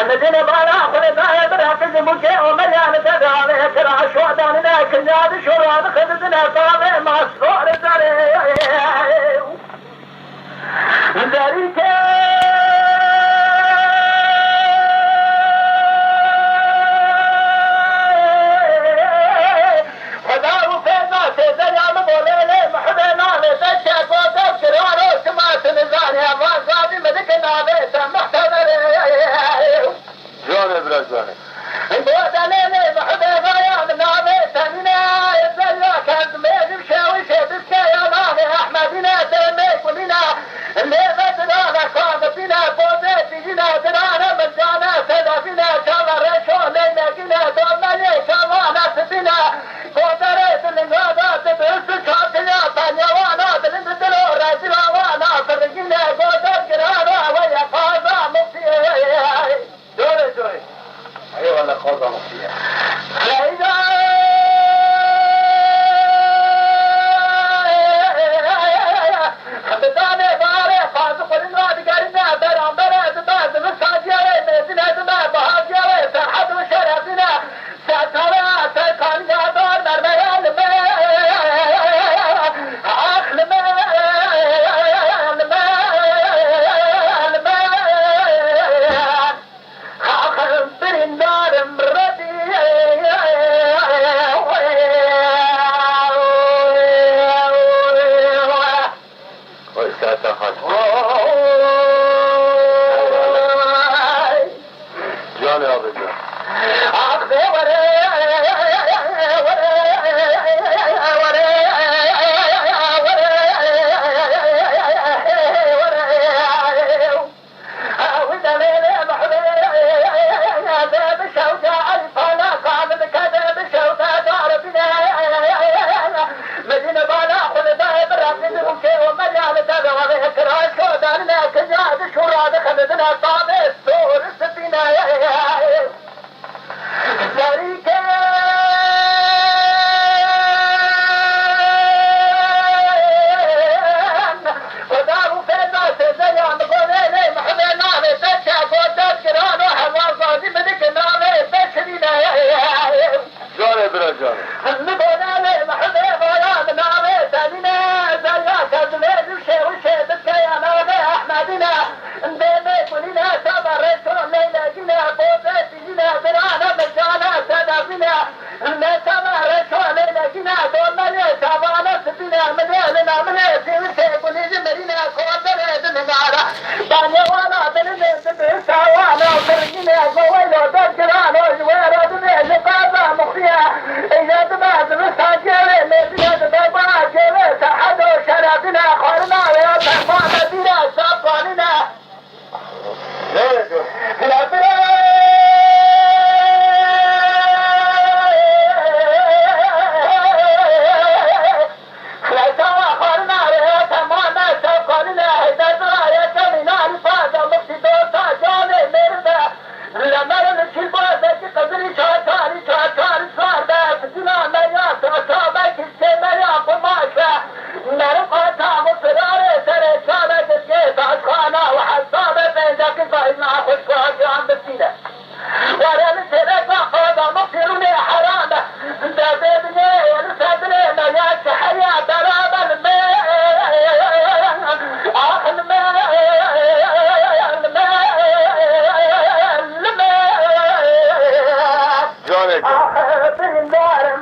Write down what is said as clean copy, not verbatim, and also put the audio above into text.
مدينة بالا خلي بايا برهكز مجي ومليان تدعي كرا شو داننا كنياد شو راد خذتنا طابع مصفور زري ذريك خداو في الناس زريان بوليلي محبنا لتشك وتذكرانو سمعت نزاني أفاصادي مدكنا بيتا محتضري جانه برزانه بودليلي محبنا يا من بيتا منا يزريا كانت ميزم شاوشي بسكياناني أحمدنا تميك ومنا اللي بدنا كان فينا بودتي جنا درانا من جانا سدا فينا شالا رشو لينا جنا دومالي شاوانا سفينا بودريت الانغادات بس شاطنا تانيا وانا دلندلو رازلا وانا فرجينا بودر جرانا ويا قاضا مفتي جانه جانه ايه والله قاضة مفتيح آخر الدار